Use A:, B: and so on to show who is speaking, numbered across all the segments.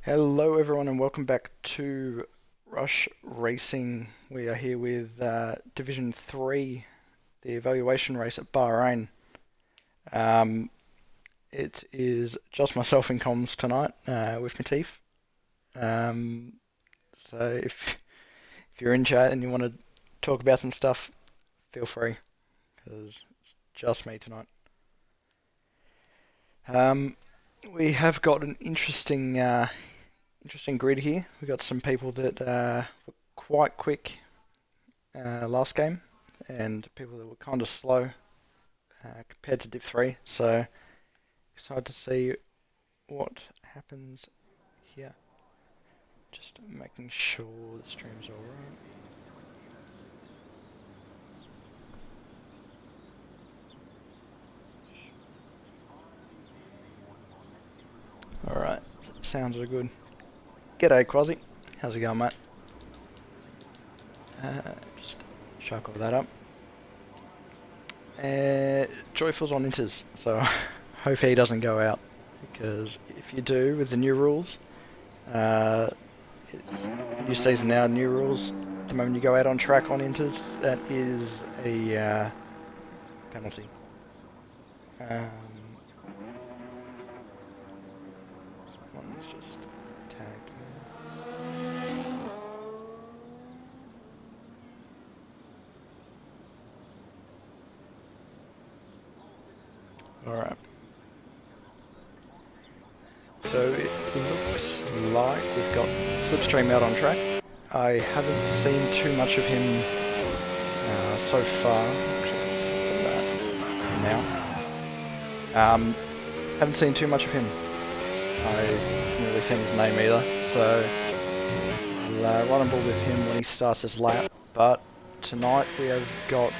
A: Hello everyone and welcome back to Rush Racing. We are here with Division 3, the evaluation race at Bahrain. Um, it is just myself in comms tonight with Matif. Um, so if you're in chat and you want to talk about some stuff, feel free, because it's just me tonight. We have got an interesting grid here. We've got some people that were quite quick last game, and people that were kind of slow compared to Div 3. So excited to see what happens here. Just making sure the stream's alright. Alright, sounds are good. G'day Quasi, how's it going mate? Just chuck all that up. Joyful's on inters, so hope he doesn't go out, because if you do with the new rules, it's new season now, new rules. The moment you go out on track on inters, that is a penalty. Someone's just tagged me. Alright. So it looks like we've got Slipstream out on track. I haven't seen too much of him so far. Actually, let's put that now. Haven't seen too much of him. I haven't really seen his name either, so I'll run on board with him when he starts his lap. But tonight we have got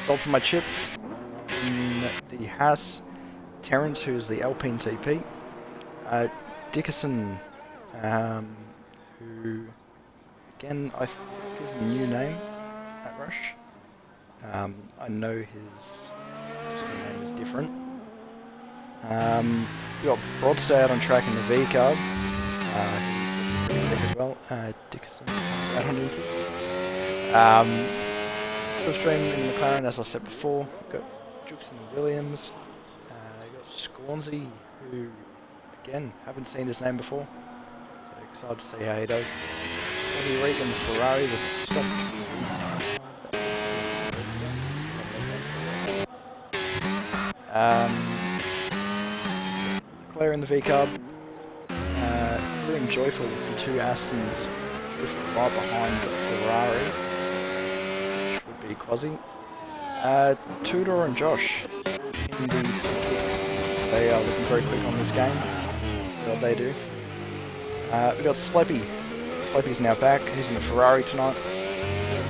A: Salt for my chips in the Haas, Terence, who's the Alpine TP, Dickerson, who again I think is a new name at Rush. I know his name is different. We got Broadstay out on track in the V card. As well. Dickerson out on Inters. Slipstream in McLaren, as I said before. We've got Jukes and Williams. We've got Scornsey, who again haven't seen his name before. So excited to see how he does. Bobby Regan Ferrari with a stop. Leclerc in the V card. Very joyful with the two Astons right behind the Ferrari, which would be Quasi. Tudor and Josh in the T6. They are looking very quick on this game, so what they do. We've got Sleppy. Sleppy's now back, he's in the Ferrari tonight.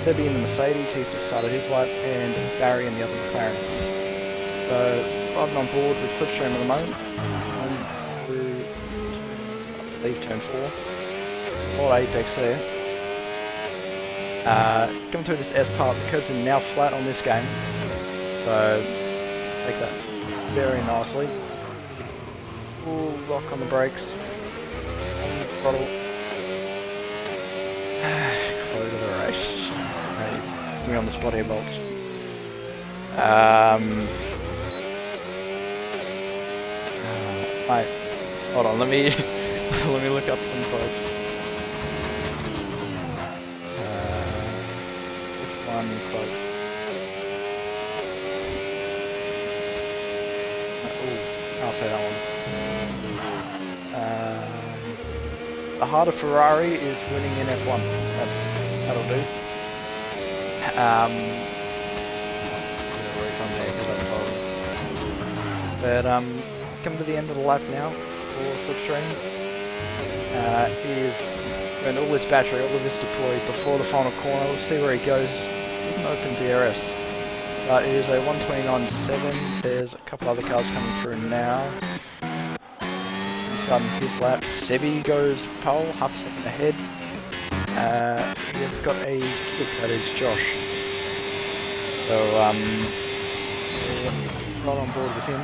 A: Sebi in the Mercedes, he's just started his lap, and Barry in the other McLaren. So, riding on board with Slipstream at the moment. Leave turn 4. There's a lot of apex there. Coming through this S part, the curbs are now flat on this game. So, take that very nicely. Full lock on the brakes. On the throttle. Go to the race. Hey, put me on the spot here, bolts. Mate, hold on, let me let me look up some quotes. F1 quotes. I'll say that one. The harder Ferrari is winning in F1. That'll do. But coming to the end of the lap now for Slipstream. Is when all this battery, all of this deployed before the final corner. We'll see where he goes. Didn't open DRS. But it is a 1:29.7. There's a couple other cars coming through now. He's starting his lap. Sebi goes pole, half a second ahead. We've got a look, that is Josh. So right on board with him.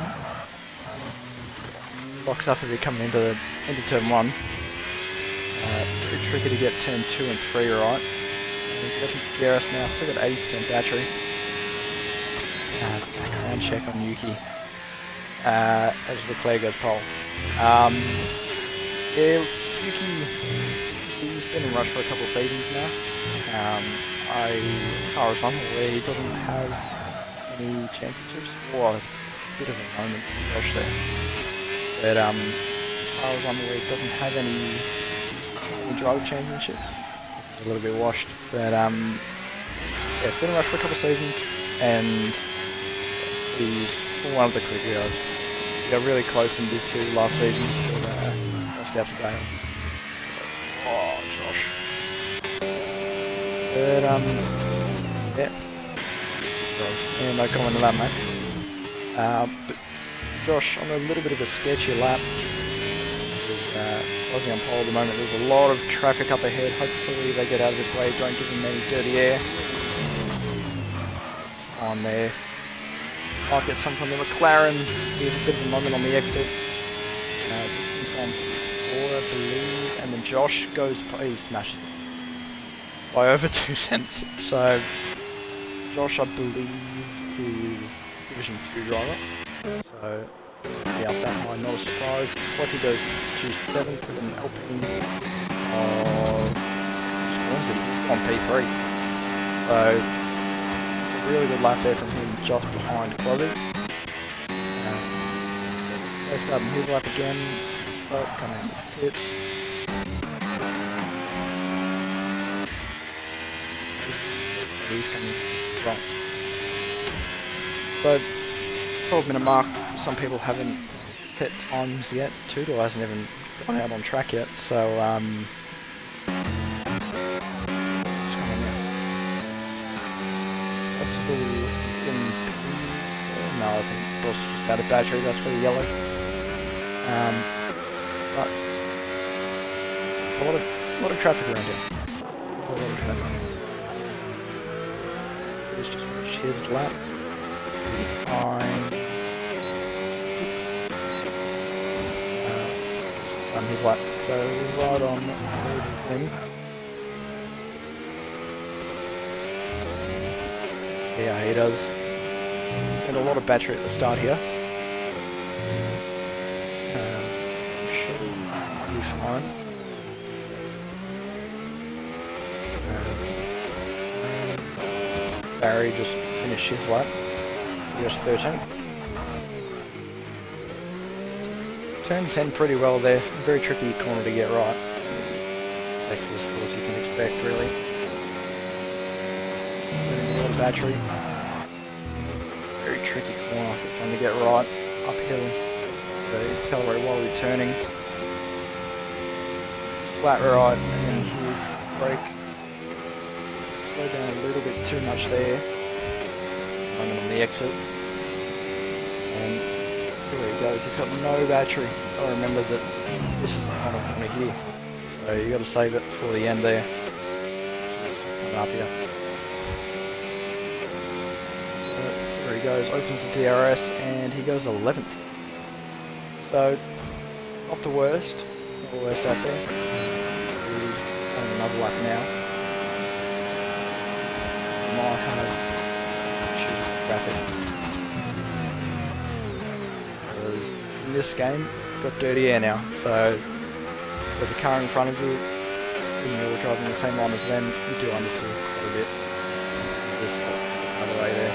A: Box up as we coming into turn 1. tricky to get turn 2 and 3 right. He's looking for DRS now, still got 80% battery. Background check on Yuki as Leclerc goes pole. Yeah, Yuki, he's been in Rush for a couple of seasons now. As far as I'm aware, he doesn't have any championships. Well, there's a bit of a moment for Josh there. But as far as I'm aware, he doesn't have any driver championships. A little bit washed. But yeah, been in Rush for a couple of seasons, and he's one of the quick guys. He got really close in D2 last season, but lost out to Bahrain. Oh, Josh. But yeah. And no comment on that, mate. But Josh on a little bit of a sketchy lap. Aussie on pole at the moment. There's a lot of traffic up ahead. Hopefully they get out of his way. Don't give him any dirty air. On there. Might get some from the McLaren. There's a bit of a moment on the exit. He's gone 4, I believe. And then Josh goes, he smashes it by over 2 tenths. So Josh, I believe, is Division 2 driver. So yeah, up that high, not a surprise. Slippy goes to 7th with an Alpine of Swansea on P3. So really good lap there from him, just behind Quasi. They're starting his lap again. Start coming out of the pits. He's coming strong. So 12-minute mark. Some people haven't set times yet. Toodle hasn't even gone out on track yet. So no, I think Bruce just out of battery, that's for the yellow. But a lot of traffic around here. A lot of traffic. Let's just finish his lap. Behind his lap. So right on him. Yeah, he does. And a lot of battery at the start here. Should be fine. Barry just finished his lap. US 13. Turn 10 pretty well there. Very tricky corner to get right. Takes as far as you can expect, really. A lot of battery. Very tricky corner, it's fun to get right, uphill, so accelerate while returning, flat right, and then here's brake, slow down a little bit too much there, moment on the exit, and there he goes, he's got no battery. I remember that this is the final corner here, so you got to save it for the end there. Coming up here. There he goes, opens the DRS, and he goes 11th. So, not the worst. Not the worst out there. He's on another lap now. Might have traffic. Because in this game, got dirty air now. So, there's a car in front of you, and you're driving the same line as them, you do understeer quite a bit. This other way there.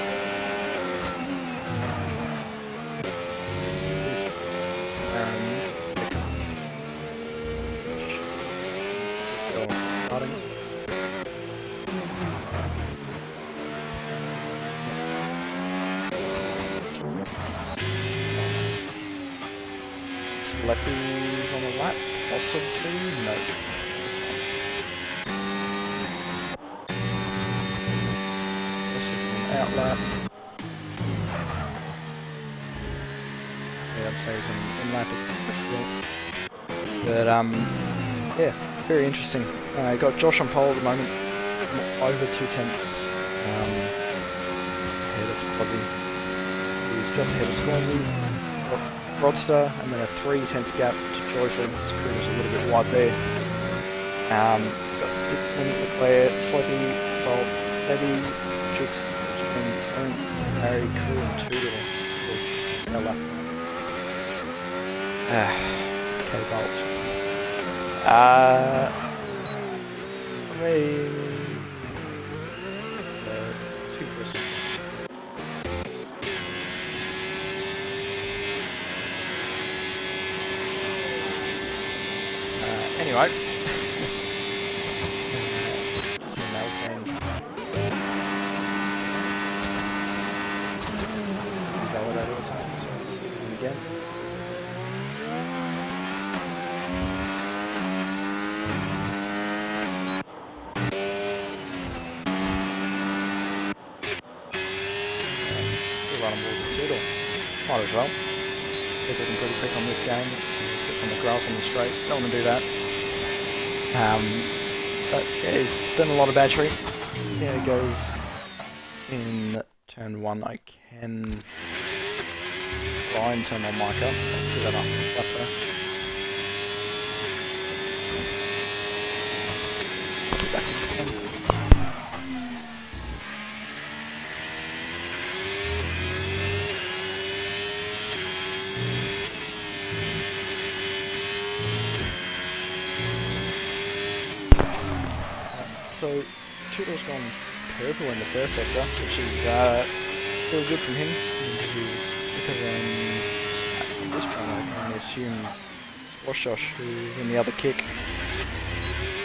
A: Lepi's on a lap, possibly? No. This is an out lap. Yeah, I'd say he's in lap at But yeah, very interesting. Got Josh on pole at the moment, over 2 tenths ahead of Aussie. He's just ahead of Swansea. Rodster, and then a 3 tenth gap to Joyful. His crew was a little bit wide there. Got Dixon, Leclerc, Sloppy, Salt, Fetty, Jux, and Clarence, Harry, Cool, and Tudor. Ella. Okay, Bolt. Two Bristol. Anyway. Just an Alpine. Validator or something, so again. Run them all to Tudor. Might as well. If we can pretty quick on this game. Just get some grass on the straight. Don't want to do that. But yeah, it's been a lot of battery. Yeah, it goes in turn 1. I can try and turn my mic up. I'll do that after the flap there. Back to the end. So, Tudor's gone purple in the first sector, which is really good from him. Because at this point I can only assume Squash Josh, who's in the other kick.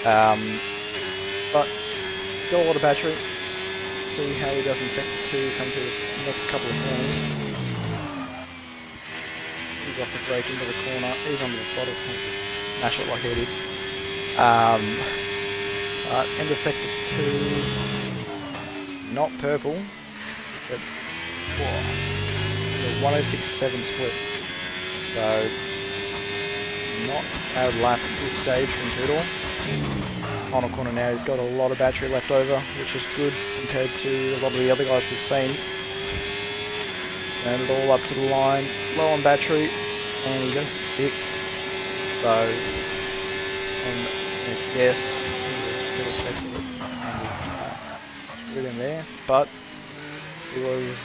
A: But got a lot of battery. See how he does in sector 2, come to the next couple of corners. He's off the brake into the corner, he's under the throttle, smash it like he did. Into sector 2, not purple, it's a 106.7 split, so not a lap at this stage from Tudor. Final corner now, he's got a lot of battery left over, which is good compared to a lot of the other guys we've seen. And it all up to the line, low on battery, and he goes 6th, so yes. Screwed him there, but he was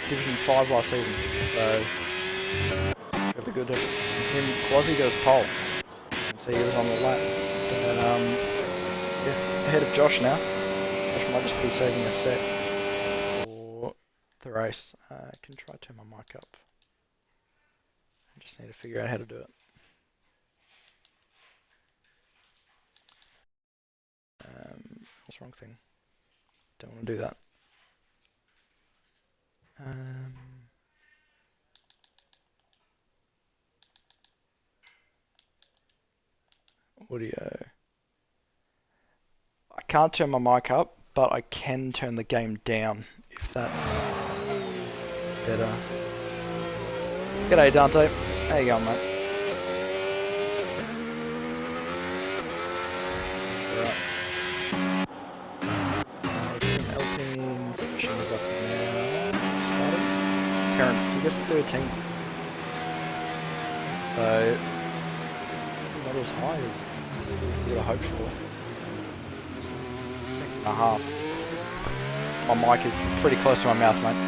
A: Division 5 last season, so really good of him. Quasi goes pole, so he was on the lap. But, yeah, ahead of Josh now. Josh might just be saving a set for the race. I can try to turn my mic up. I just need to figure out how to do it. What's the wrong thing? Don't want to do that. Audio. I can't turn my mic up, but I can turn the game down if that's better. G'day Dante. How you going, mate? Alright. Alpine finishing up now. Started. Parents, he gets 13. So not as high as we would have hoped for. 2.5. My mic is pretty close to my mouth, mate.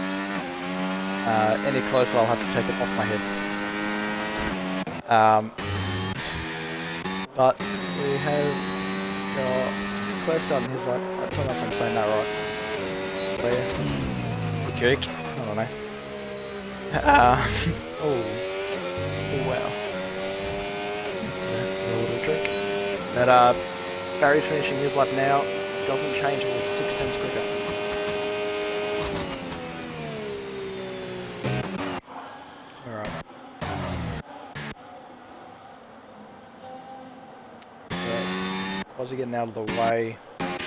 A: Any closer I'll have to take it off my head. But we have got Claire starting his lap. I don't know if I'm saying that right. Claire. The jerk. I don't know. Oh wow. A little trick. But Barry's finishing his lap now. Doesn't change until 6/10 quicker. Alright. Why's he getting out of the way? Assume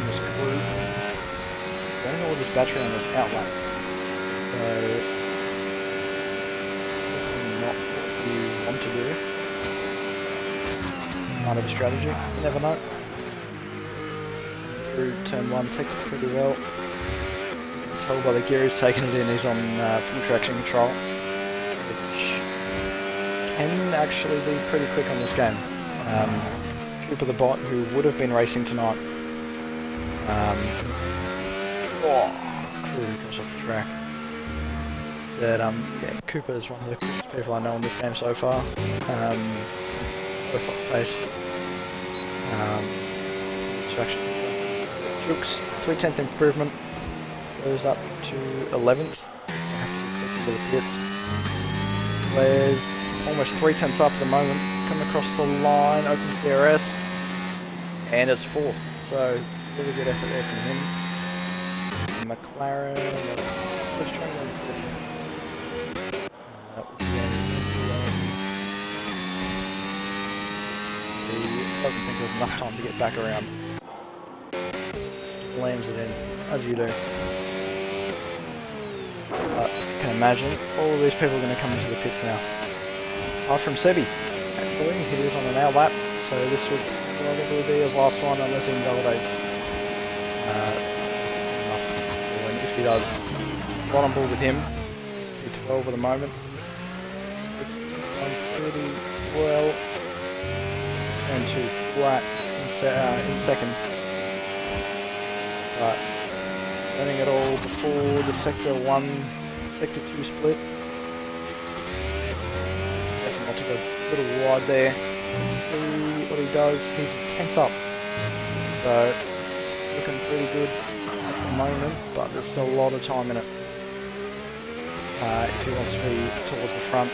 A: this crew. Running all this battery on this outlap. So not what you want to do. Might have a strategy, you never know. Through turn 1 takes it pretty well. You can tell by the gear he's taking it in, he's on full traction control, which can actually be pretty quick on this game. Cooper the bot, who would have been racing tonight. Clearly goes off the track. But yeah, Cooper is one of the quickest people I know in this game so far. Both up pace. Jukes, 3/10 improvement, goes up to 11th. I have to go to the pits. Blair's almost 3/10 up at the moment. Coming across the line, opens DRS, and it's 4th. So really good effort there from him. McLaren, switch train on 14. He doesn't think there's enough time to get back around. Slams it in, as you do. But you can imagine all of these people are going to come into the pits now. Apart from Sebi, actually, he is on an hour lap, so this would probably be his last one unless he invalidates. If he does, right on board with him. P12 at the moment. It's going pretty well. And 2 flat in second. But running it all before the sector 1, sector 2 split. Definitely took a little wide there. Let's see what he does. He's 10th up. So looking pretty good at the moment, but there's still a lot of time in it. If he wants to be towards the front.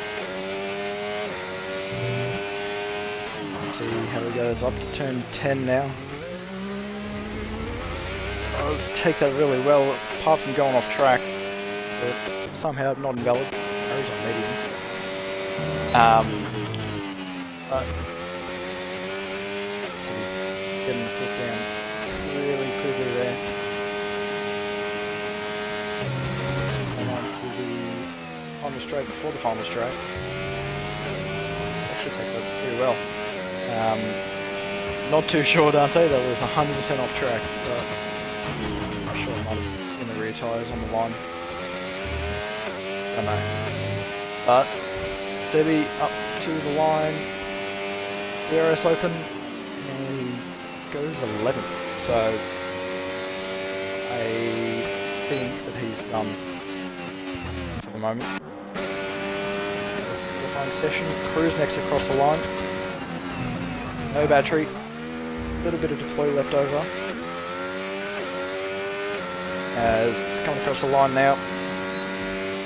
A: Let's see how he goes up to turn 10 now. Does take that really well, apart from going off track, but somehow not invalid. Carries on mediums. But let's see, getting the foot down really quickly there. And on to the final straight before the final straight. Actually takes it pretty well. Not too sure, Dante, that was 100% off track, but I'm sure it might have been the rear tyres on the line. I don't know. But Sebi up to the line, DRS open, and he goes 11th. So I think that he's done for the moment. Qualifying session, Cruise next across the line. No battery, a little bit of deploy left over. As it's coming across the line now.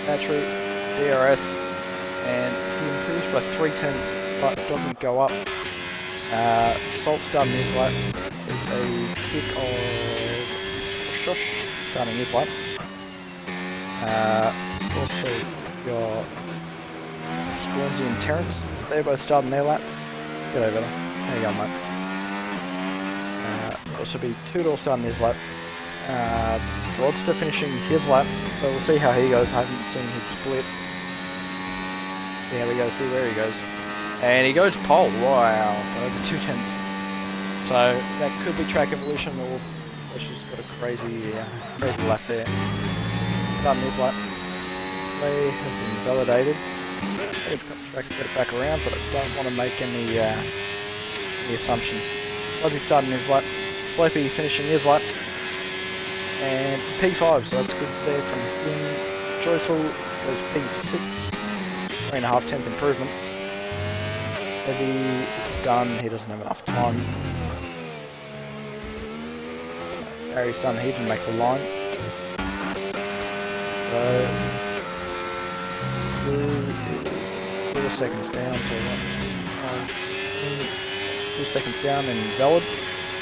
A: Battery, DRS, and he improves by 3/10, but doesn't go up. Salt starting his lap. There's a kick of Josh starting his lap. Also got Squansy and Terrence. They're both starting their laps. Get over there. There you go, mate. Also be Tudor starting his lap. Rodster finishing his lap, so we'll see how he goes. I haven't seen his split. See how we go, see where he goes. And he goes pole, wow, over 2/10. So that could be track evolution, or it's just got a crazy lap there. Starting his lap. Play has invalidated. They've got the track to get it back around, but I don't want to make any assumptions. Lozzie starting his lap. Slopey finishing his lap. And P5, so that's good there from him. Joyful goes P6, 3.5 improvement. Heavy is done, he doesn't have enough time. Harry's done, he didn't make the line. So, Blue is 4 seconds down, so 2 seconds down and valid.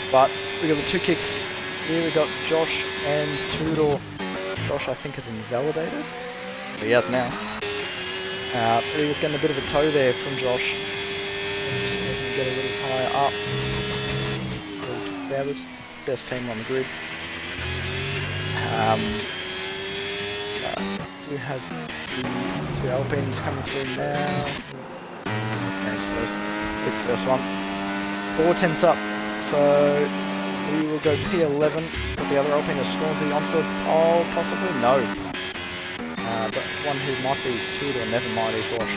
A: But we got the 2 kicks. Here we got Josh and Tudor. Josh, I think, is invalidated. He has now. But he was getting a bit of a toe there from Josh. Just get a little higher up. Sauber's best team on the grid. We have the 2 Alpines coming through now. It's the first one. 4/10 up. So we will go P11, but the other Alpine is Swansea onto a pole, possibly? No. But one who might be is Tudor, never mind, he's Wash.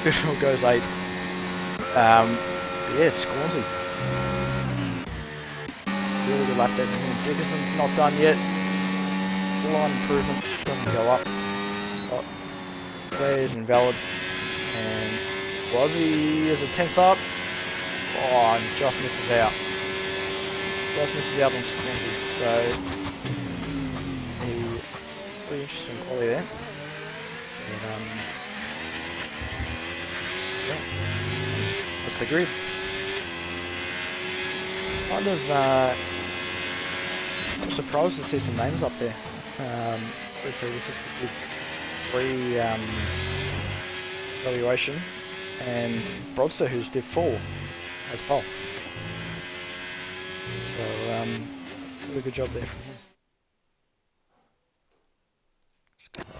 A: Tudor goes 8th. Yeah, Swansea. Really good lap there from him. Dickerson's not done yet. Slight improvement. Doesn't go up. Oh, there's invalid. And Wazzy is a 10th up. Oh, and just misses out. Just misses out on Squinty. So, a pretty interesting quality there. And, yeah, that's the grid. Kind of I'm surprised to see some names up there. Obviously this is the Div 3 evaluation, and Brodster, who's Div 4 as well. So really good job there from him. Just gotta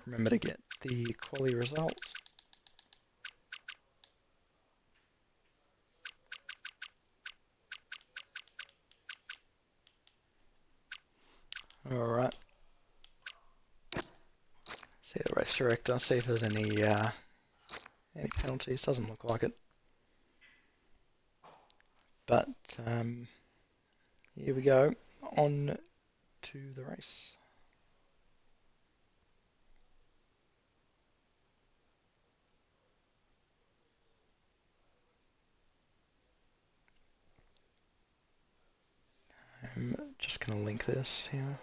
A: remember to get the quality results. Alright. See the race director, see if there's any penalties. Doesn't look like it. But here we go, on to the race. I'm just going to link this here.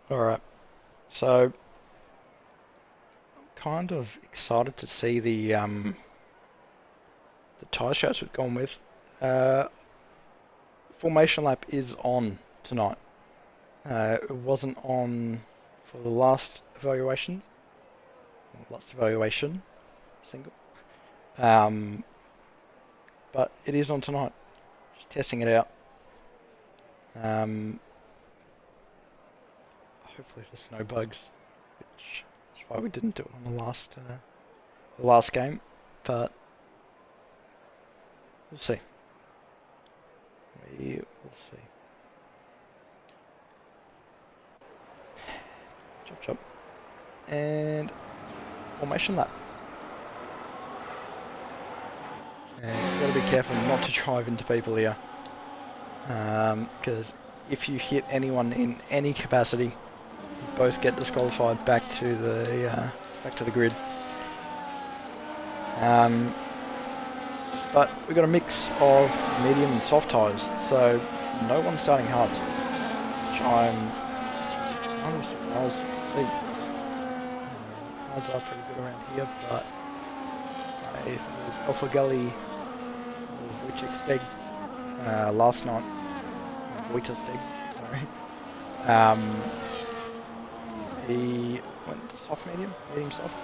A: Alright, so I'm kind of excited to see the tyre shapes we've gone with. Formation lap is on tonight. It wasn't on for the last evaluation single. But it is on tonight. Just testing it out. Hopefully there's no bugs, which is why we didn't do it on the last game, but we'll see. We will see. Chop chop. And formation lap. And you've got to be careful not to drive into people here, because if you hit anyone in any capacity, both get disqualified back to the grid. But we've got a mix of medium and soft tyres, so no one's starting hard, which I'm kind of surprised to see. Tyres are pretty good around here, but I think it was Alpha Gully or Wojciech Steg last night. Wojciech Steg, sorry. He went to soft medium soft,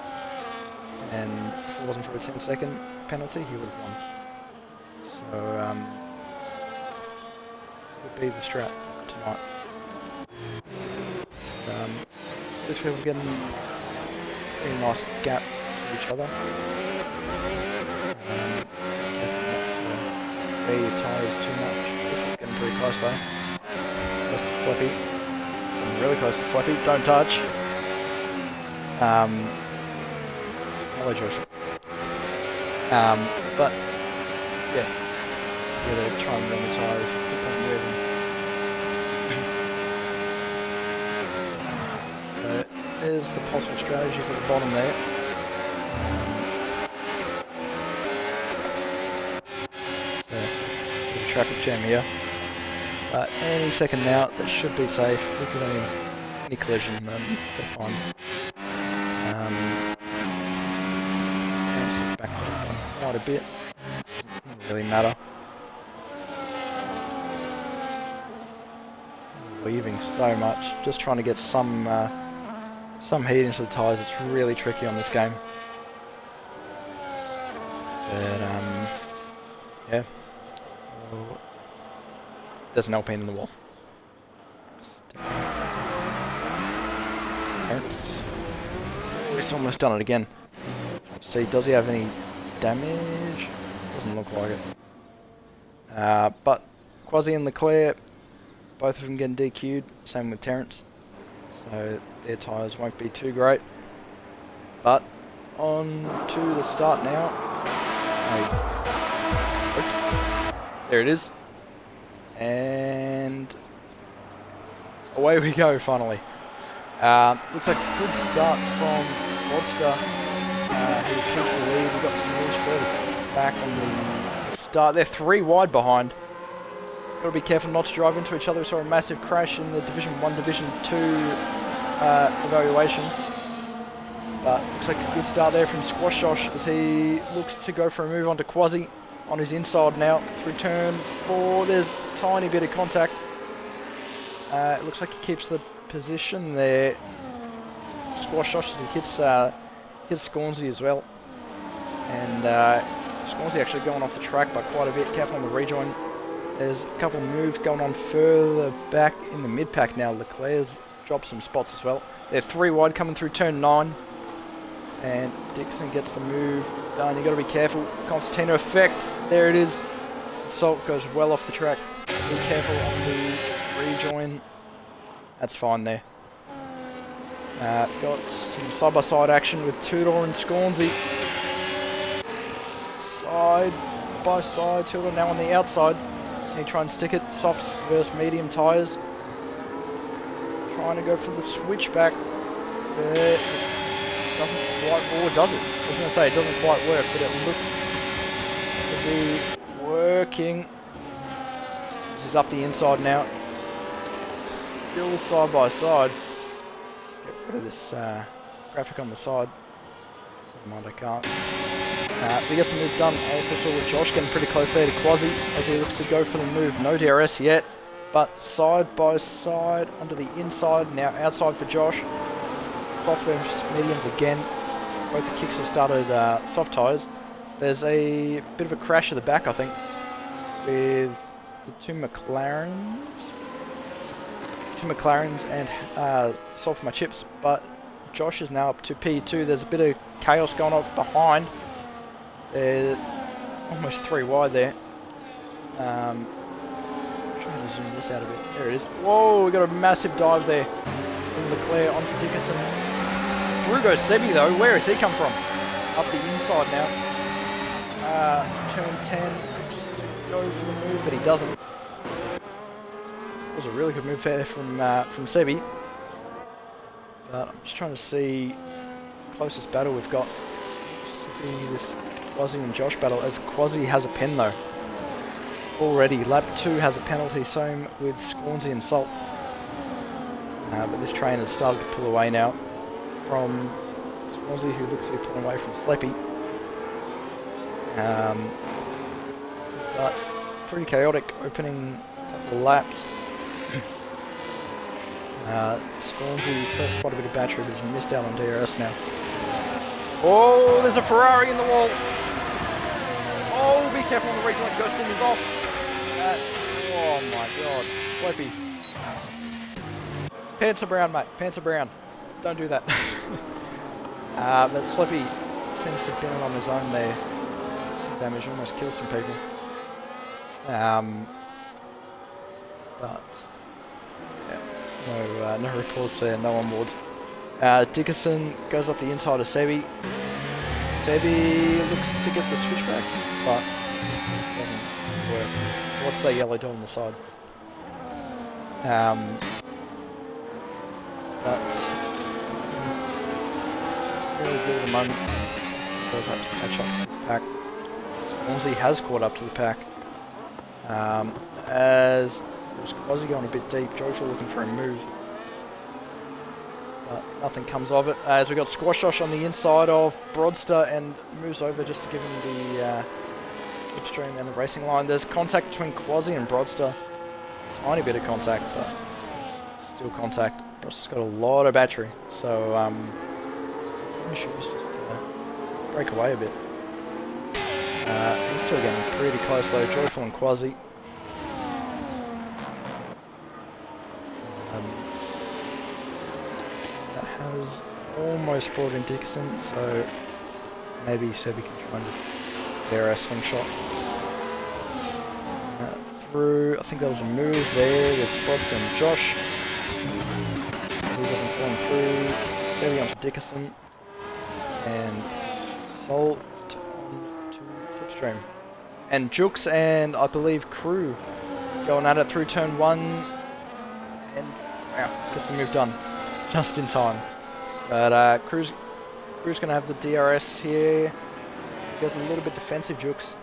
A: and if it wasn't for a 10-second penalty, he would have won. So, would be the strat tonight. These people getting a pretty nice gap to each other. Wear your tyres too much. This is getting pretty close though. Close to Slippy. Really close to Slippy. Don't touch. Hello, Josh. But yeah, they're trying to run the tyres. So there's the possible strategies at the bottom there. So there's a traffic jam here. Any second now, that should be safe. If there's any collision, then they're fine. Chances back quite a bit. Doesn't really matter. Weaving so much, just trying to get some heat into the tyres. It's really tricky on this game. But yeah. Well, there's an Alpine in the wall. He's almost done it again. See, does he have any damage? Doesn't look like it. But Quasi and Leclerc, both of them getting DQ'd. Same with Terrence. so their tyres won't be too great. But on to the start now. There it is. And away we go finally. Looks like a good start from Rodster, who keeps the lead. We've got some moves further back on the start. They're 3 wide behind. Got to be careful not to drive into each other. We saw a massive crash in the Division 1, Division 2 evaluation. But looks like a good start there from Squash Josh as he looks to go for a move onto Quasi on his inside now. Through turn 4, there's a tiny bit of contact. It looks like he keeps the position there. Squash Josh as he hits Scornsy as well. And Scornsy actually going off the track by quite a bit. Careful on the rejoin. There's a couple of moves going on further back in the mid-pack now. Leclerc's dropped some spots as well. They're 3 wide coming through turn 9. And Dixon gets the move done. You got to be careful. Constantino effect. There it is. Salt goes well off the track. Be careful on the rejoin. That's fine there. Got some side-by-side action with Tudor and Scornsy. Side by side. Tudor now on the outside. He try and stick it. Soft versus medium tyres. Trying to go for the switchback. Doesn't quite, or does it? I was going to say it doesn't quite work, but it looks to be working. This is up the inside now. Still side by side. Let's get rid of this graphic on the side. Never mind, I can't. We get some move done. I also saw with Josh getting pretty close there to Quasi as he looks to go for the move. No DRS yet, but side by side onto the inside. Now outside for Josh. Soft versus mediums again. Both the kicks have started soft tyres. There's a bit of a crash at the back, I think, with the two McLarens and Salt for my chips. But Josh is now up to P2. There's a bit of chaos going on behind. They're almost 3 wide there. Trying to zoom this out a bit. There it is. Whoa, we got a massive dive there from Leclerc onto Dickerson. Through goes Sebi though. Where has he come from? Up the inside now. Turn 10. Go for the move, but he doesn't. It was a really good move there from Sebi. But I'm just trying to see the closest battle we've got. Just to be this Quasi and Josh battle, as Quasi has a pen though. Already, lap 2 has a penalty, same with Scornsy and Salt. But this train has started to pull away now from Scornsy, who looks to be pulling away from Sleppy. But pretty chaotic opening couple of laps. Scornsy still has quite a bit of battery, but he's missed out on DRS now. Oh, there's a Ferrari in the wall. Oh, be careful on the rejoin. Ghost is off. Oh my god. Sleepy. Pants are brown, mate. Pants are brown. Don't do that. But Slippy seems to have been on his own there. Some damage, almost kills some people. But yeah, no reports there, no on boards. Dickerson goes up the inside of Sebi. Sebi looks to get the switchback, but doesn't work. What's that yellow dot on the side? But really good at the moment. Does have to catch up to the pack. Swansea has caught up to the pack. As Quasi going a bit deep, Joyful looking for a move. But nothing comes of it. As we got Squash Josh on the inside of Broadster and moves over just to give him the slipstream and the racing line. There's contact between Quasi and Broadster. Tiny bit of contact, but still contact. Broadster's got a lot of battery, so he should just break away a bit. These two are getting pretty close though, Joyful and Quasi. That has almost brought in Dickerson, so maybe Sebi can try and just bear a slingshot. Through, I think there was a move there with Broadster and Josh. he doesn't fall through. Sevi onto Dickerson. And Salt onto Slipstream. And Jukes and I believe Crew going at it through turn 1. And wow, gets the move done. Just in time. But Crew's going to have the DRS here. He goes a little bit defensive, Jukes.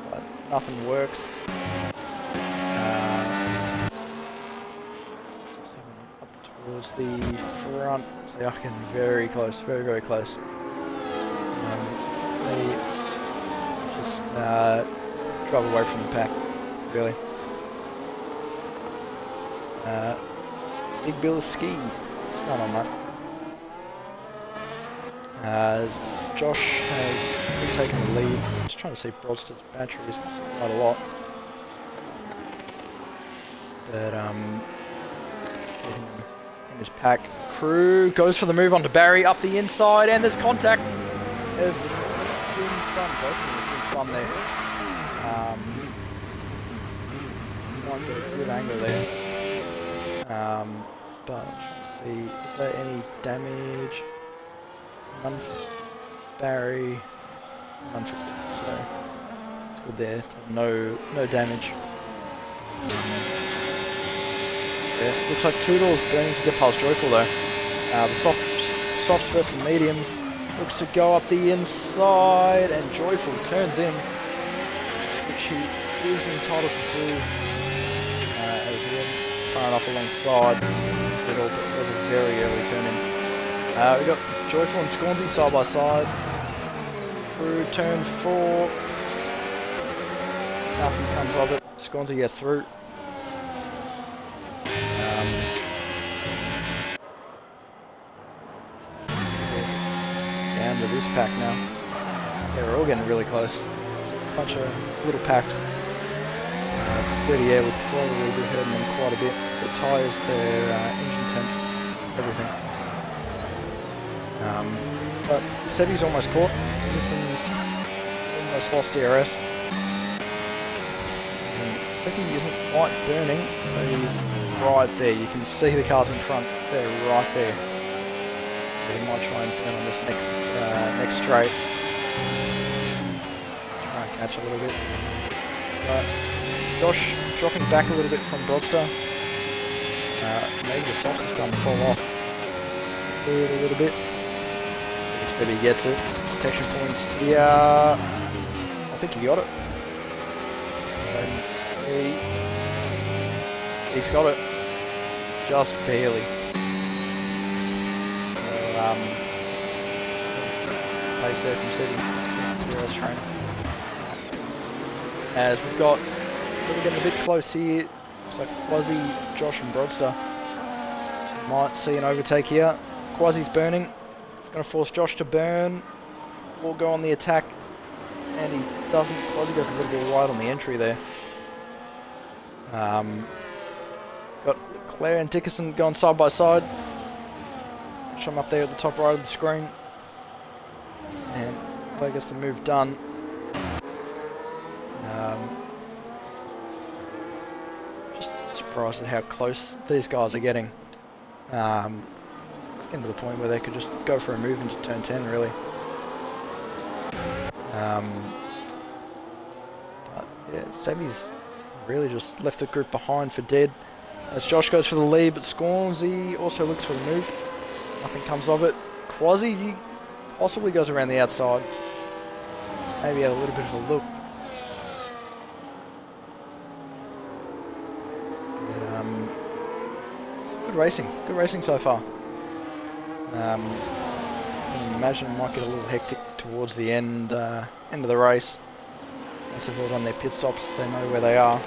A: But nothing works. Towards the front, so they are getting very close, very, very close. They just drive away from the pack, really. Big Bill of Ski, what's going on, mate? Josh has taken the lead. Just trying to see Broadster's batteries quite a lot. But, getting in his pack. Crew goes for the move onto Barry, up the inside, and there's contact. There's spun there. Might get a good angle there. But let's see, is there any damage? None for Barry, none for so it's good there. No damage. Yeah, looks like Toodle's burning to get past Joyful though. The softs versus mediums looks to go up the inside, and Joyful turns in, which he is entitled to do as he went firing off alongside Toodle, but it was a very early turn in. We got Joyful and Scornsy side by side. Through turn 4, nothing comes of it. Scornsy gets through. Down to this pack now. Yeah, we're all getting really close. A bunch of little packs. 30 air would probably be hurting them quite a bit. The tyres, their engine temps, everything. But Sebi's almost caught. Nissan's almost lost DRS. And Sebi isn't quite burning, but he's right there. You can see the cars in front. They're right there. He might try and burn on this next straight. Try and catch a little bit. But Josh dropping back a little bit from Broadster. Maybe the softs is starting to fall off a little bit. If he gets it. Protection points. Yeah, I think he got it. And he's got it. Just barely. Pace there from City. DRS train. As we've got, we're getting a bit close here. Looks like Quasi, Josh and Broadster might see an overtake here. Quasi's burning. It's going to force Josh to burn or go on the attack. And he doesn't. Quasi goes a little bit wide on the entry there. Got Claire and Dickerson going side by side. I'm up there at the top right of the screen. And Claire gets the move done. Just surprised at how close these guys are getting. It's getting to the point where they could just go for a move into turn 10 really. But yeah, Sebi's really just left the group behind for dead. As Josh goes for the lead, but Scornsy also looks for the move. Nothing comes of it. Quasi, he possibly goes around the outside. Maybe had a little bit of a look. It's good racing. Good racing so far. I can imagine it might get a little hectic towards the end of the race. Once they've all done their pit stops, they know where they are.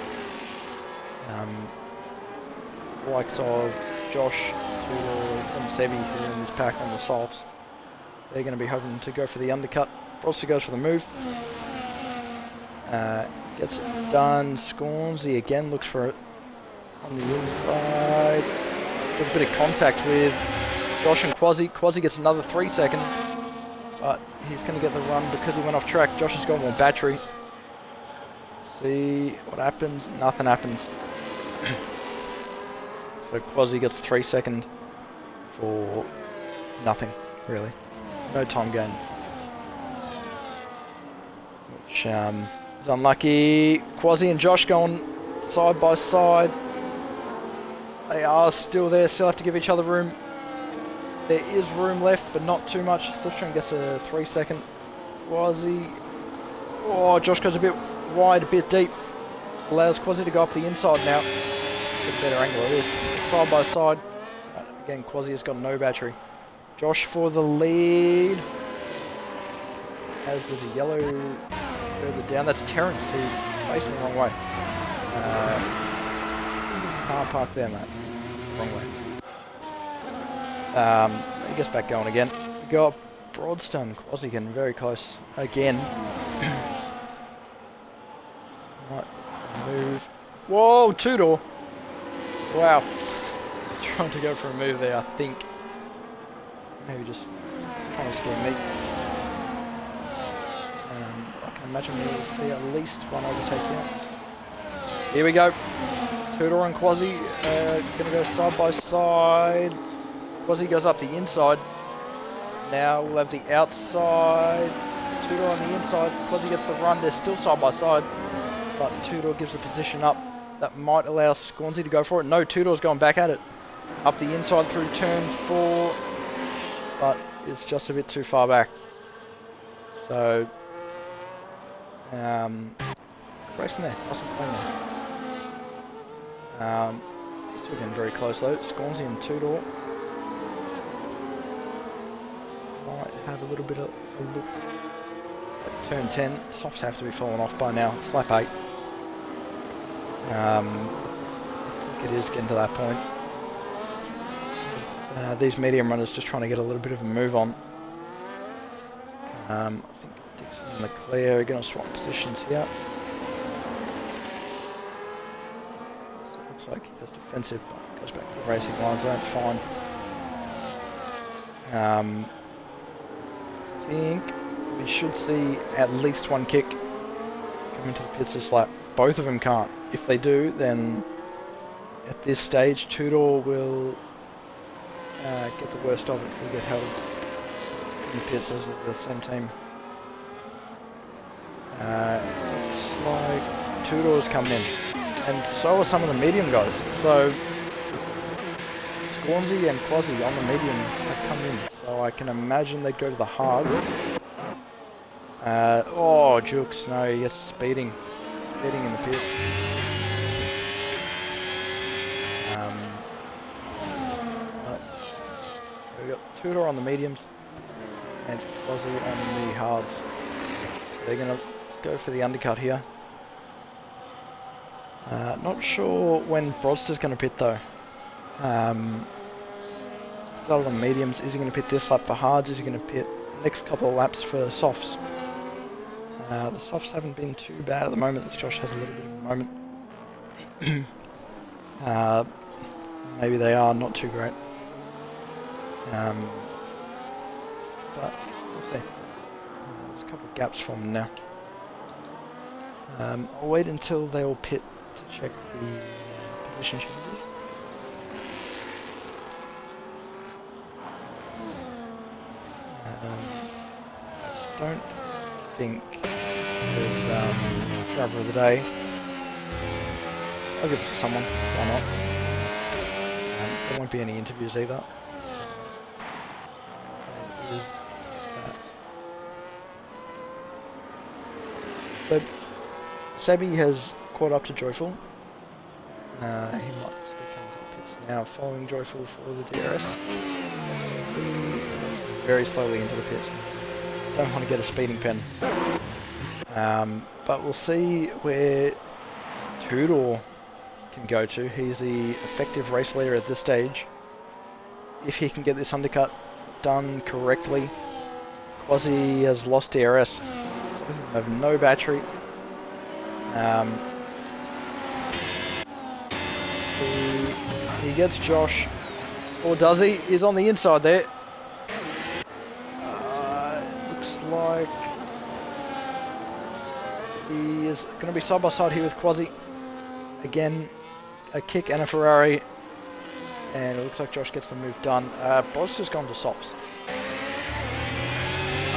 A: Likes of Josh, Tudor and Sebi who are in this pack on the softs. They're going to be hoping to go for the undercut. Broster goes for the move. Gets it done. Scornsy again looks for it on the inside. Gets a bit of contact with Josh and Quasi. Quasi gets another 3 seconds. But he's going to get the run because he went off track. Josh has got more battery. See what happens. Nothing happens. So Quasi gets 3 second for nothing, really. No time gain. Which is unlucky. Quasi and Josh going side by side. They are still there, still have to give each other room. There is room left, but not too much. Slipstream gets a 3-second. Quasi. Oh, Josh goes a bit wide, a bit deep. Allows Quasi to go up the inside now. Get a better angle of this. Side by side. Again, Quasi has got no battery. Josh for the lead. As there's a yellow further down. That's Terrence. He's facing the wrong way. Car park there, mate. Wrong way. He gets back going again. We go up Broadstone. Quasi getting very close again. Right, move. Whoa, two-door. Wow. Trying to go for a move there, I think. Maybe just trying to scare me. I can imagine we'll see at least one overtake here. Here we go. Two-door and Quasi going to go side by side. Quasi goes up the inside. Now we'll have the outside. Two-door on the inside. Quasi gets the run. They're still side by side. But two-door gives the position up. That might allow Scornsy to go for it. No, two-door's going back at it. Up the inside through turn 4. But it's just a bit too far back. So, racing there. Awesome play there. Still getting very close though. Scornsy and two-door. Might have a little bit of a look at turn 10. Softs have to be falling off by now. It's lap 8. I think it is getting to that point. These medium runners just trying to get a little bit of a move on. I think Dixon and Leclerc are going to swap positions here. So it looks like he does defensive, but goes back to the racing line, so that's fine. I think we should see at least one kick come into the pits this lap. Both of them can't. If they do, then at this stage, Tudor will get the worst of it. He'll get held in the pits as the same team. Looks like Tudor's coming in. And so are some of the medium guys. So Scornsy and Quasi on the mediums have come in. So I can imagine they'd go to the hard. Oh, Jukes, no, he gets speeding. Speeding in the pits. We've got Tudor on the mediums and Quasi on the hards. So they're going to go for the undercut here. Not sure when Brodster's going to pit though. Started on mediums. Is he going to pit this lap for hards? Is he going to pit next couple of laps for softs? The softs haven't been too bad at the moment, as Josh has a little bit of a moment. Maybe they are not too great. But we'll see. There's a couple of gaps forming now. I'll wait until they all pit to check the position changes. I don't think there's driver of the day. I'll give it to someone. Why not? There won't be any interviews either. It is that. So Sebi has caught up to Joyful. He might still come to the pits now, following Joyful for the DRS. Very slowly into the pit. Don't want to get a speeding pen. But we'll see where Tudor can go to. He's the effective race leader at this stage. If he can get this undercut done correctly. Quasi has lost DRS. They have no battery. He gets Josh. Or does he? He's on the inside there. Looks like he is going to be side by side here with Quasi. Again, a kick and a Ferrari. And it looks like Josh gets the move done. Boz has gone to softs.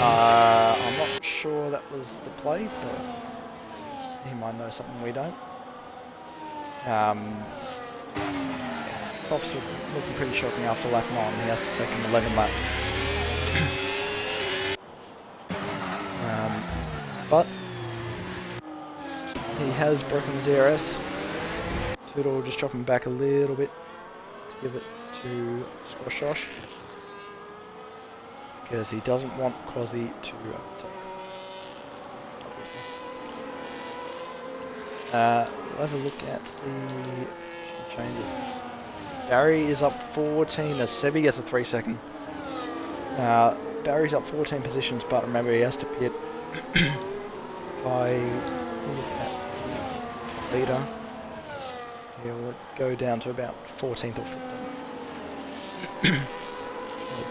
A: I'm not sure that was the play, but he might know something we don't. Softs are looking pretty shocking after lap 9. He has to take him 11 laps. But he has broken the DRS. Toodle will just drop him back a little bit to give it to Squash Josh. Because he doesn't want Quasi to overtake. We'll have a look at the changes. Barry is up 14 as Sebi gets a 3 second. Barry's up 14 positions, but remember he has to pit by leader. He'll go down to about 14th or 15th.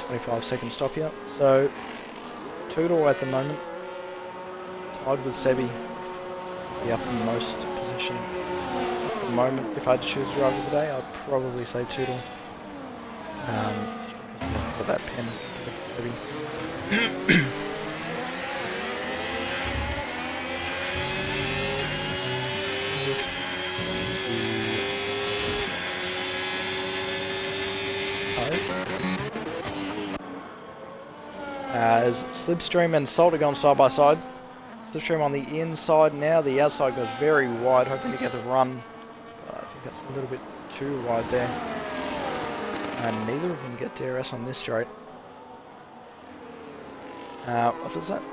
A: 25 second stop here. So Toodle at the moment, tied with Sebi, be up in most positions. At the moment, if I had to choose driver of the day, I'd probably say Toodle. Just because he hasn't got that pen with Sebi. As Slipstream and Salt are going side by side. Slipstream on the inside now, the outside goes very wide, hoping to get the run. I think that's a little bit too wide there. And neither of them get DRS on this straight. What was that?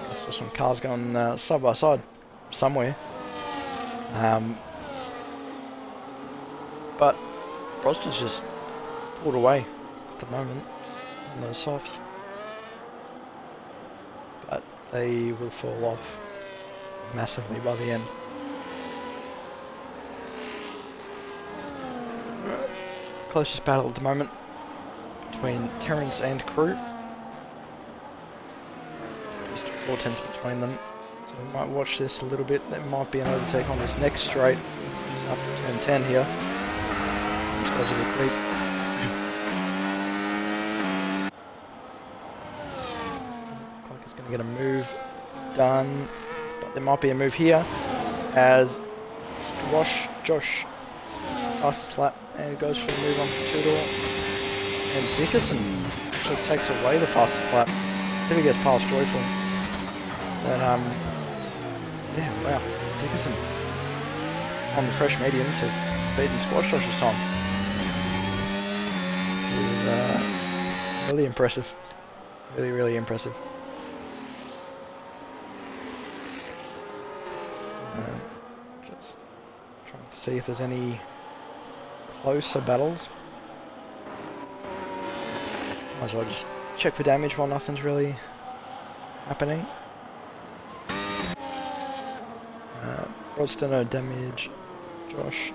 A: That's just some cars going side by side somewhere. But Broster's just pulled away at the moment on those softs. But they will fall off massively by the end. Closest battle at the moment between Terrence and Crew. Just 4/10 between them. So we might watch this a little bit. There might be an overtake on this next straight. Just after turn 10 here. Just goes a bit deep. Looks like he's going to get a move done. But there might be a move here as Josh passes lap and goes for the move on to Toodle. And Dickerson actually takes away the fastest lap. If he gets past Joyful. But yeah, wow. Dickerson on the fresh mediums has beaten Squash Josh's time. It was really impressive. Really, really impressive. Just trying to see if there's any closer battles. Might as well just check for damage while nothing's really happening. Broadster, no damage. Josh.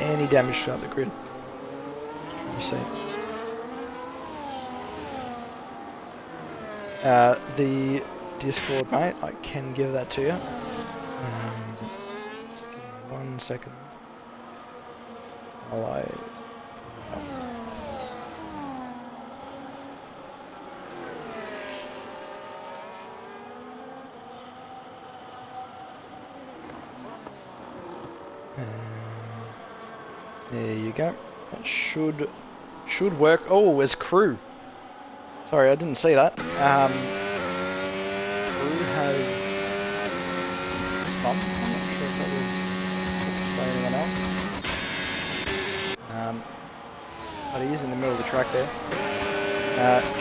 A: Any damage throughout the grid. Just trying to see. The Discord, mate, I can give that to you. Just give me 1 second. While I... There you go. That should work. Oh, there's Crew. Sorry, I didn't see that. Crew has spun. I'm not sure if that was anyone else. But he is in the middle of the track there.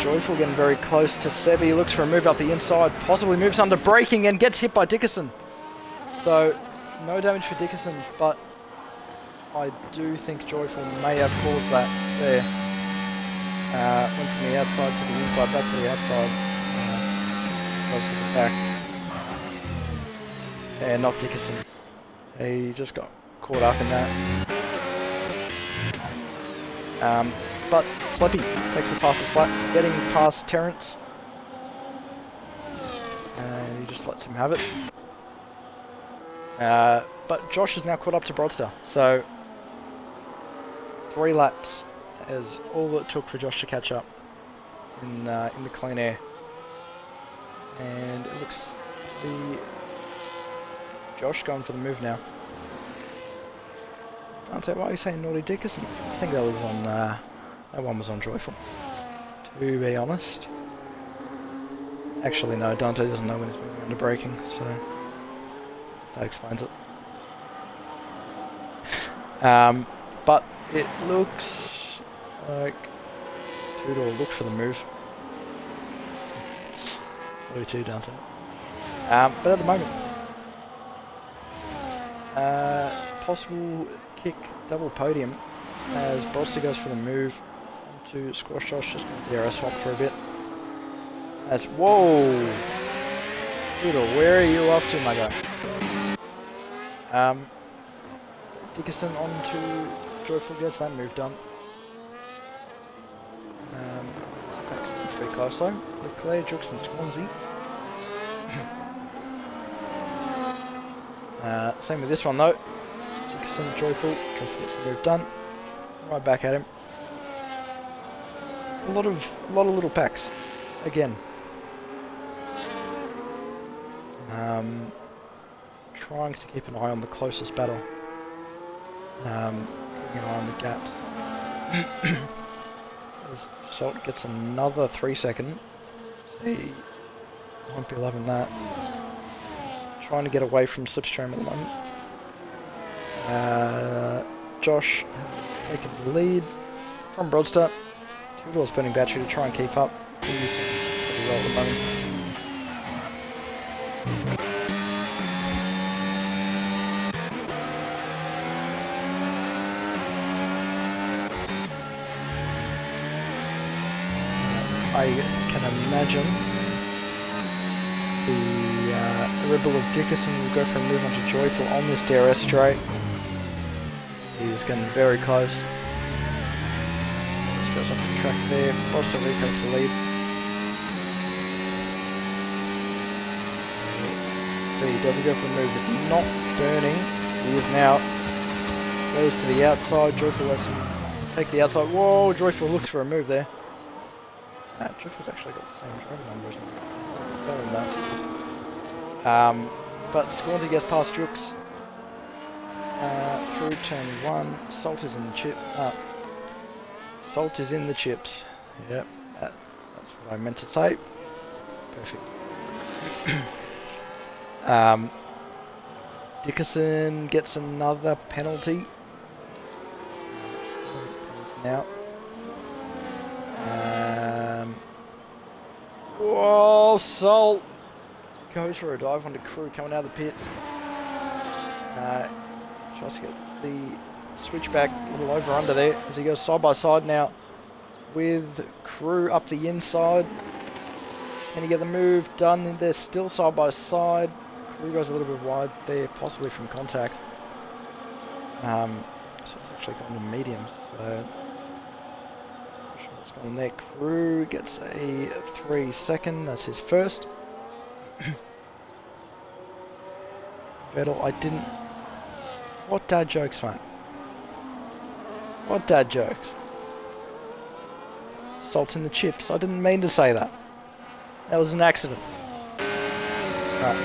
A: Joyful getting very close to Sebi. Looks for a move up the inside. Possibly moves under braking and gets hit by Dickerson. So, no damage for Dickerson, but I do think Joyful may have caused that there. Went from the outside to the inside, back to the outside. Goes to the back. And not Dickerson. He just got caught up in that. But Slippy takes the fastest lap, getting past Terrence. And he just lets him have it. But Josh has now caught up to Broadster, so 3 laps is all it took for Josh to catch up in the clean air. And it looks to be Josh going for the move now. Dante, why are you saying Naughty Dickerson? I think that was on, that one was on Joyful, to be honest. Actually no, Dante doesn't know when he's moving under braking, so that explains it. But it looks like Tudor looked for the move. What do you do, Dante? But at the moment, possible kick double podium as Broster goes for the move onto Squash Josh, just going to DRS swap for a bit. As, whoa! Tudor, where are you off to, my guy? Dickerson onto Joyful, gets that move done. So pretty close though. Leclerc, Jux and Swansea. Same with this one though. Dickerson, Joyful gets the move done. Right back at him. A lot of little packs. Again. Trying to keep an eye on the closest battle. Keeping an eye on the gaps. As Salt gets another 3 second. So he won't be loving that. Trying to get away from Slipstream at the moment. Josh has taken the lead from Broadster. Tudor spinning battery to try and keep up. Pretty well at the moment. I can imagine the Rebel of Dickerson will go for a move onto Joyful on this DRS straight. He's getting very close. As he goes off the track there, Broster retakes the lead. See, does he go for the move? He's not burning. He is now. Goes to the outside. Joyful lets him take the outside. Whoa, Joyful looks for a move there. Joyful's actually got the same driver number as me. Better than that. But Squansey gets past Jux through turn 1. Salt is in the chip. Salt is in the chips. Yep, that's what I meant to say. Perfect. Dickerson gets another penalty. Now. Whoa, Salt goes for a dive onto Crew coming out of the pits. Tries to get the switchback a little over under there as he goes side by side now with Crew up the inside. Can he get the move done? They're still side by side. Crew goes a little bit wide there, possibly from contact. So it's actually gone to mediums. So what's going on there? Crew gets a 3 second. That's his first. Vettel, I didn't. What dad jokes, mate? What dad jokes? Salt in the chips. I didn't mean to say that. That was an accident. Right.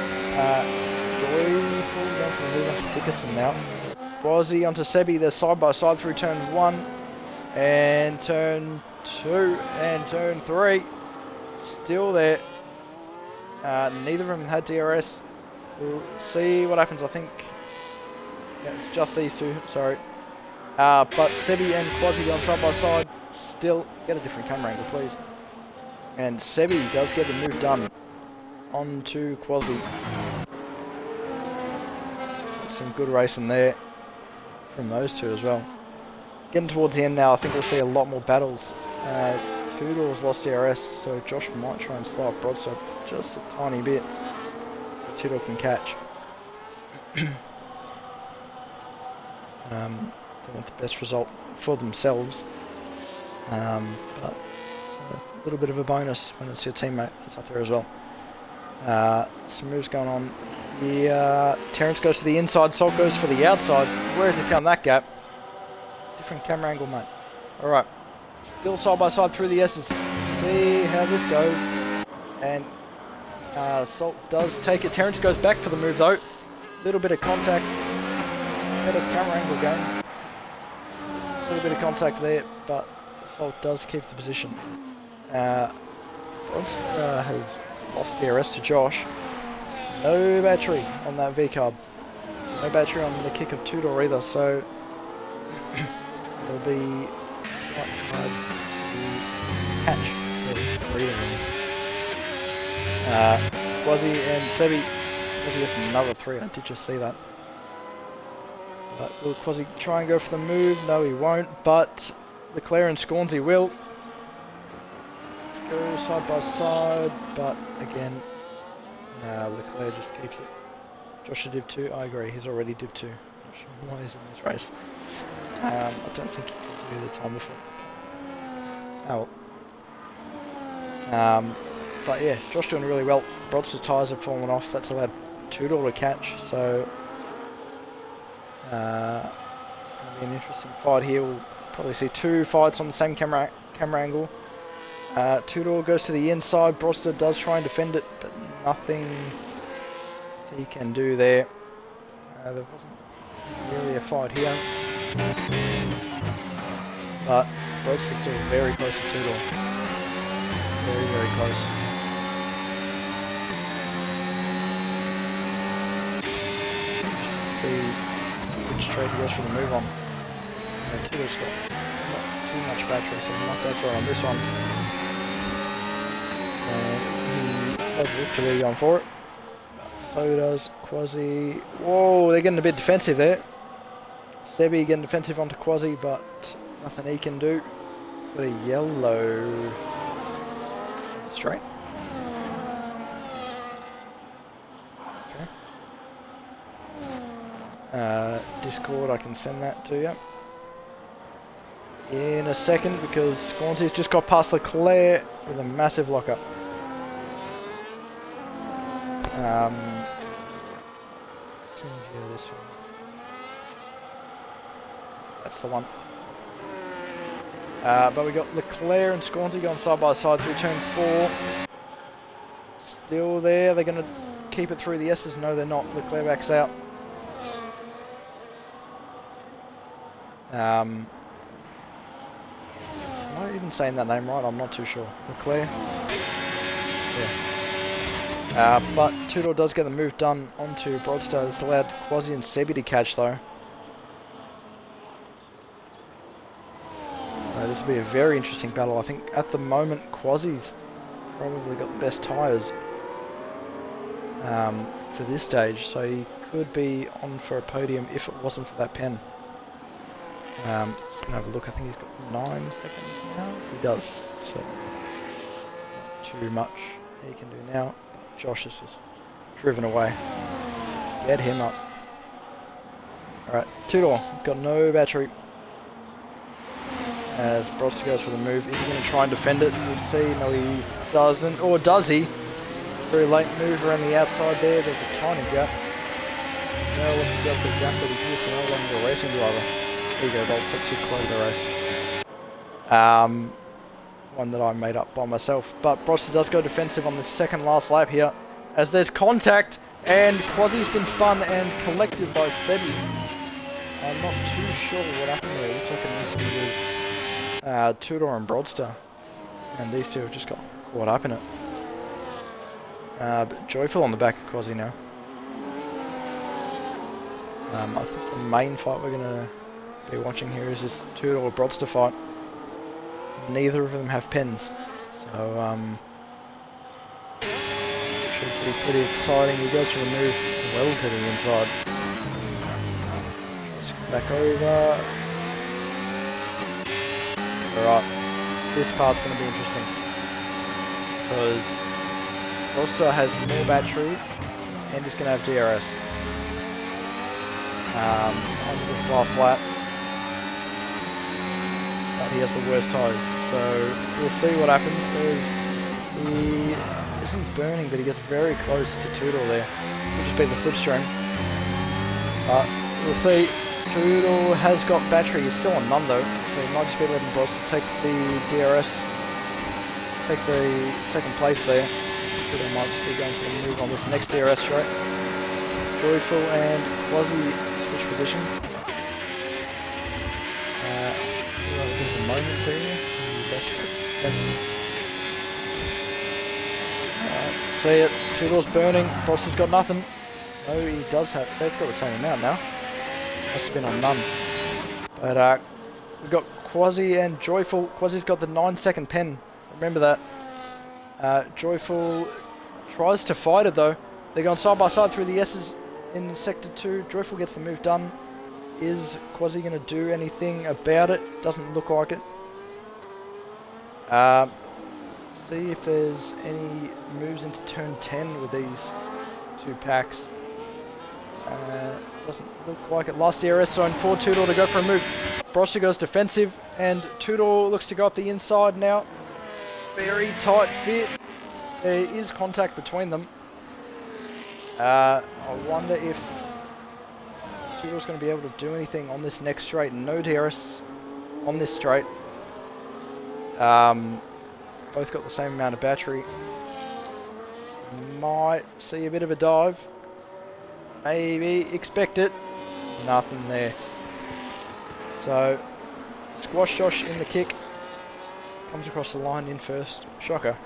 A: Joyful going for the move onto Dickerson now. Quasi onto Sebi. They're side by side through turn 1 and turn 2 and turn 3. Still there. Neither of them had DRS. We'll see what happens. I think it's just these two. Sorry. But Sebi and Quasi on side by side. Still get a different camera angle, please. And Sebi does get the move done onto Quasi. Some good racing there from those two as well. Getting towards the end now, I think we'll see a lot more battles. Tudor's lost DRS, so Josh might try and slow up Broadster just a tiny bit so Tudor can catch. They want the best result for themselves, but a little bit of a bonus when it's your teammate that's up there as well. Some moves going on Terrence goes to the inside, Salt goes for the outside. Where has he found that gap? Different camera angle, mate. Alright. Still side by side through the S's. See how this goes. And Salt does take it. Terrence goes back for the move though. Little bit of contact. Better camera angle game. Little bit of contact there, but Salt does keep the position. Bronster has lost DRS to Josh. No battery on that V-carb. No battery on the kick of two-door either, so it'll be quite hard to catch. Quasi and Sebi. Quasi gets another 3, I did just see that. But will Quasi try and go for the move? No, he won't, but Leclerc and Scornsy will. Go side by side, but again, Leclerc just keeps it. Joshua Div 2, I agree, he's already Div 2. Not sure why he's in this race. I don't think he can do the time before. Oh well. But yeah, Josh doing really well. Brodster's tyres have fallen off, that's allowed two-door to catch, so it's going to be an interesting fight here. We'll probably see 2 fights on the same camera angle. Two-door goes to the inside. Brodster does try and defend it, but nothing he can do there. There wasn't really a fight here. But Brodster's still very close to two-door. Very, very close. Just see which trade he goes for the move on. Two-door's got not too much battery, so he might go for it on this one. He does look to be going for it. So does Quasi. Whoa, they're getting a bit defensive there. Sebi getting defensive onto Quasi, but nothing he can do. Got a yellow straight. Okay. Discord, I can send that to you in a second because Scornsy's just got past Leclerc with a massive lockup. This one. That's the one. But we got Leclerc and Scornsy going side by side through turn 4. Still there. They're going to keep it through the S's. No, they're not. Leclerc backs out. Am I even saying that name right? I'm not too sure. Leclerc? Yeah. But two-door does get the move done onto Brodster. It's allowed Quasi and Sebi to catch though. So this will be a very interesting battle. I think at the moment Quasi's probably got the best tyres for this stage. So he could be on for a podium if it wasn't for that pen. Just going to have a look. I think he's got 9 seconds now. He does. So not too much he can do now. Josh is just driven away. Get him up. Alright, two-door. Got no battery. As Brodster goes for the move. Is he going to try and defend it? We'll see. No, he doesn't. Or does he? Very late move around the outside there. There's a tiny gap. Now looking to go for the gap that he used to no longer a racing driver. There you go, Bolts. That's your close the race. One that I made up by myself. But Brodster does go defensive on the second last lap here. As there's contact, and Quasi's been spun and collected by Sebi. I'm not too sure what happened there. It looks like an incident with two-door and Brodster. And these two have just got caught up in it. But Joyful on the back of Quasi now. I think the main fight we're going to be watching here is this two-door Brodster fight. Neither of them have pens, so should be pretty exciting. He goes for the move well to the inside. Let's go back over. Alright, this part's going to be interesting because Brodster has more battery and he's going to have DRS on this last lap. But he has the worst tyres, so we'll see what happens. He isn't burning, but he gets very close to Toodle there. Could just be the slipstream. But we'll see. Toodle has got battery. He's still on none though, so he might just be letting Boss take the DRS, take the second place there. Toodle might just be going for the move on this next DRS straight. Joyful and Quasi switch positions. We'll give a moment there. See it. Toodle's burning. Boss has got nothing. No, he does have. They've got the same amount now. Must have been on none. But we've got Quasi and Joyful. Quasi's got the 9-second pen. Remember that. Joyful tries to fight it though. They're going side by side through the S's in sector 2. Joyful gets the move done. Is Quasi going to do anything about it? Doesn't look like it. See if there's any moves into turn 10 with these two packs. Doesn't look like it. Last DRS zone for Toodle to go for a move. Brosser goes defensive and Toodle looks to go up the inside now. Very tight fit. There is contact between them. I wonder if Toodle's going to be able to do anything on this next straight. No DRS on this straight. Both got the same amount of battery. Might see a bit of a dive. Maybe expect it. Nothing there. So, Squash Josh in the kick. Comes across the line in first. Shocker.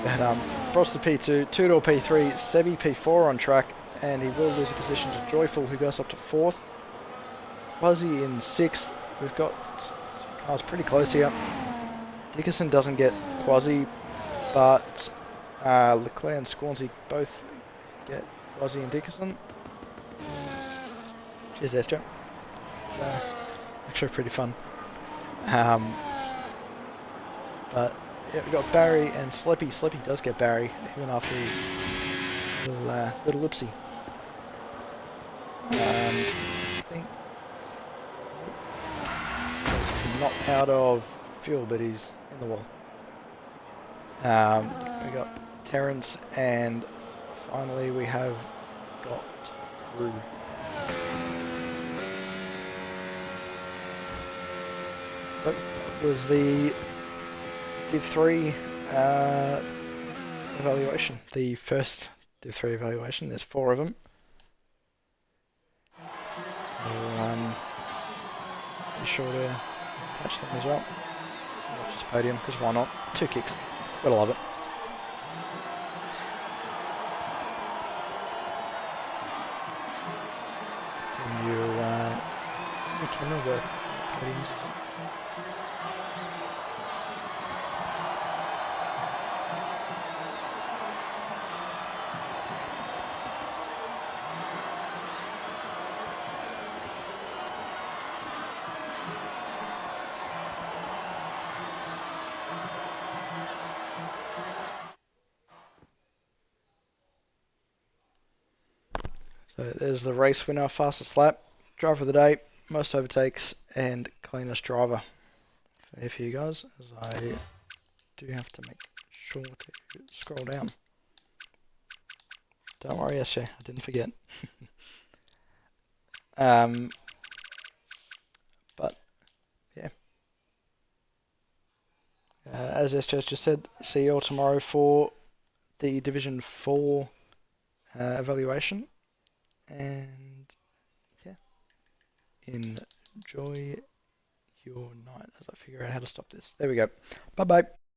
A: And Frost to P2, Toodle P3, Sebi P4 on track. And he will lose a position to Joyful, who goes up to 4th. Fuzzy in 6th. We've got some cars pretty close here. Dickerson doesn't get Quasi, but Leclerc and Scornsy both get Quasi and Dickerson. Cheers, Esther. So, actually pretty fun. But yeah, we got Barry and Slippy. Slippy does get Barry, even after his little oopsie. I think he's not out of fuel, but he's in the wall. We got Terrence, and finally we have got Crew. So that was the Div 3 evaluation. The first Div 3 evaluation. There's 4 of them. So be sure to catch them as well. Watch this podium, because why not? 2 kicks. Gotta love it. And your camera work podiums as well. So there's the race winner, fastest lap, driver of the day, most overtakes, and cleanest driver. Fair for you guys, as I do have to make sure to scroll down. Don't worry, SJ, I didn't forget. But yeah, as SJ just said, see you all tomorrow for the Division 4 evaluation. And yeah, enjoy your night as I figure out how to stop this. There we go. Bye bye.